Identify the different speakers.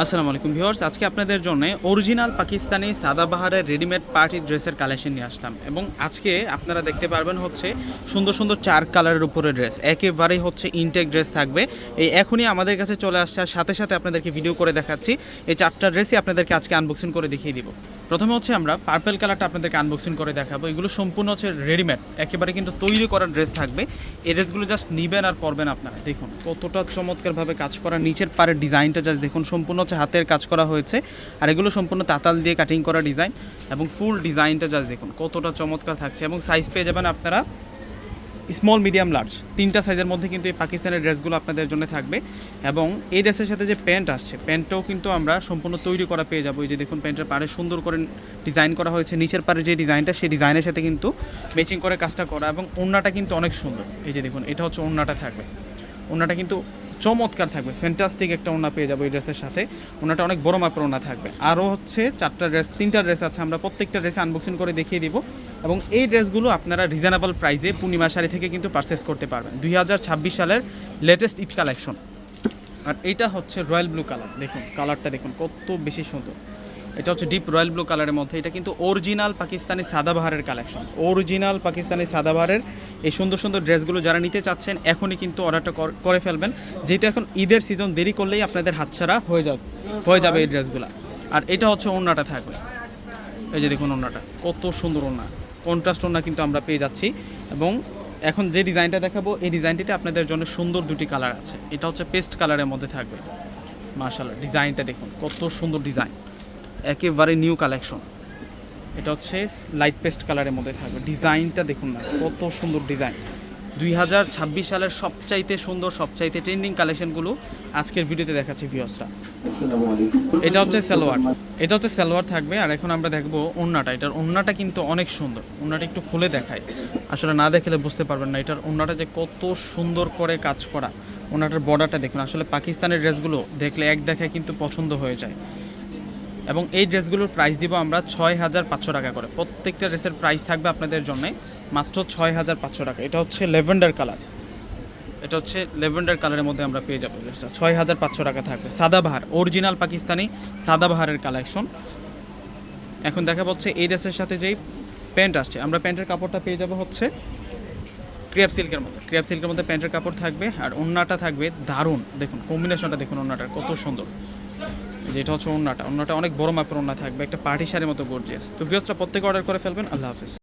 Speaker 1: আসসালামু আলাইকুম ভিউয়ার্স, আজকে আপনাদের জন্য অরিজিনাল পাকিস্তানি সাদাবাহারের রেডিমেড পার্টি ড্রেসের কালেকশন নিয়ে আসলাম। এবং আজকে আপনারা দেখতে পারবেন হচ্ছে সুন্দর সুন্দর 4 কালারের উপরে ড্রেস, একেবারেই হচ্ছে ইনটেক ড্রেস থাকবে। এই এখনই আমাদের কাছে চলে আসছে, আর সাথে সাথে আপনাদেরকে ভিডিও করে দেখাচ্ছি। এই 4টা ড্রেসই আপনাদেরকে আজকে আনবক্সিং করে দেখিয়ে দিব। প্রথমে হচ্ছে আমরা পার্পল কালারটা আপনাদেরকে আনবক্সিং করে দেখাবো। এগুলো সম্পূর্ণ হচ্ছে রেডিমেড, একেবারে কিন্তু তৈরি করা ড্রেস থাকবে। এই ড্রেসগুলো জাস্ট নিবেন আর পরবেন আপনারা। দেখুন কতটা চমৎকারভাবে কাজ করা, নিচের পাড়ের ডিজাইনটা জাস্ট দেখুন, সম্পূর্ণ হচ্ছে হাতের কাজ করা হয়েছে। আর এগুলো সম্পূর্ণ তাতাল দিয়ে কাটিং করা ডিজাইন, এবং ফুল ডিজাইনটা জাস্ট দেখুন কতটা চমৎকার থাকছে। এবং সাইজ পেয়ে যাবেন আপনারা স্মল, মিডিয়াম, লার্জ, 3টা সাইজের মধ্যে কিন্তু এই পাকিস্তানের ড্রেসগুলো আপনাদের জন্য থাকবে। এবং এই ড্রেসের সাথে যে প্যান্ট আসছে, প্যান্টটাও কিন্তু আমরা সম্পূর্ণ তৈরি করা পেয়ে যাবো। এই যে দেখুন প্যান্টের পাড়ে সুন্দর করে ডিজাইন করা হয়েছে, নিচের পাড়ে যে ডিজাইনটা সেই ডিজাইনের সাথে কিন্তু ম্যাচিং করে কাজটা করা। এবং ওড়নাটা কিন্তু অনেক সুন্দর। এই যে দেখুন এটা হচ্ছে ওড়নাটা থাকবে, ওড়নাটা কিন্তু চমৎকার থাকবে, ফ্যান্টাস্টিক একটা ওড়না পেয়ে যাবো এই ড্রেসের সাথে। ওড়নাটা অনেক বড় মাপের ওড়না থাকবে। আরও হচ্ছে 3টা ড্রেস আছে, আমরা প্রত্যেকটা ড্রেসে আনবক্সিং করে দেখিয়ে দিব। এবং এই ড্রেসগুলো আপনারা রিজনেবল প্রাইসে পূর্ণিমা শাড়ি থেকে কিন্তু পারচেস করতে পারবেন। 2026 সালের লেটেস্ট ঈদ কালেকশন। আর এইটা হচ্ছে রয়্যাল ব্লু কালার, দেখুন কালারটা দেখুন কত বেশি সুন্দর। এটা হচ্ছে ডিপ রয়্যাল ব্লু কালারের মধ্যে। এটা কিন্তু অরিজিনাল পাকিস্তানি সাদাবাহারের কালেকশন, অরিজিনাল পাকিস্তানি সাদাবাহারের এই সুন্দর সুন্দর ড্রেসগুলো যারা নিতে চাচ্ছেন এখনই কিন্তু অর্ডারটা করে ফেলবেন, যেহেতু এখন ঈদের সিজন, দেরি করলেই আপনাদের হাতছাড়া হয়ে যাবে এই ড্রেসগুলো। আর এটা হচ্ছে ওড়নাটা থাকবে, এই যে দেখুন ওড়নাটা কত সুন্দর ওড়না, কন্ট্রাস্ট ওড়না কিন্তু আমরা পেয়ে যাচ্ছি। এবং এখন যে ডিজাইনটা দেখাবো এই ডিজাইনটিতে আপনাদের জন্য সুন্দর 2টি কালার আছে। এটা হচ্ছে পেস্ট কালারের মধ্যে থাকবে। মাশাআল্লাহ, ডিজাইনটা দেখুন কত সুন্দর ডিজাইন, একেবারে নিউ কালেকশন। এটা হচ্ছে লাইট পেস্ট কালারের মধ্যে থাকবে। ডিজাইনটা দেখুন না কত সুন্দর ডিজাইন। 2026 সালের সবচাইতে সুন্দর, সবচাইতে ট্রেন্ডিং কালেকশনগুলো আজকের ভিডিওতে দেখাচ্ছি ভিউয়ার্সরা। এটা হচ্ছে সালোয়ার থাকবে। আর এখন আমরা দেখবো ওড়নাটা। এটার ওড়নাটা কিন্তু অনেক সুন্দর। ওড়নাটা একটু খুলে দেখায়, আসলে না দেখলে বুঝতে পারবেন না এটার ওড়নাটা যে কত সুন্দর করে কাজ করা। ওড়নাটার বর্ডারটা দেখুন, আসলে পাকিস্তানের ড্রেসগুলো দেখলে এক দেখায় কিন্তু পছন্দ হয়ে যায়। এবং এই ড্রেসগুলোর প্রাইস দিব আমরা 6500 টাকা করে। প্রত্যেকটা ড্রেসের প্রাইস থাকবে আপনাদের জন্য মাত্র 6500 টাকা। এটা হচ্ছে ল্যাভেন্ডার কালার, এটা হচ্ছে ল্যাভেন্ডার কালারের মধ্যে আমরা পেয়ে যাবো। ড্রেসটা 6500 টাকা থাকবে। সাদাবাহার, অরিজিনাল পাকিস্তানি সাদাবাহারের কালেকশন। এখন দেখা পাচ্ছে এই ড্রেসের সাথে যেই প্যান্ট আসছে, আমরা প্যান্টের কাপড়টা পেয়ে যাবো হচ্ছে ক্রেপ সিল্কের মধ্যে। ক্রেপ সিল্কের মধ্যে প্যান্টের কাপড় থাকবে। আর ওড়নাটা থাকবে দারুণ, দেখুন কম্বিনেশনটা দেখুন ওড়নাটার কত সুন্দর। যেটা হচ্ছে ওড়নাটা অনেক বড় মাপের ওড়না থাকবে, একটা পার্টি শাড়ির মতো গর্জিয়াস। তো ভিউয়ার্সরা প্রত্যেকে অর্ডার করে ফেলবেন। আল্লাহ হাফেজ।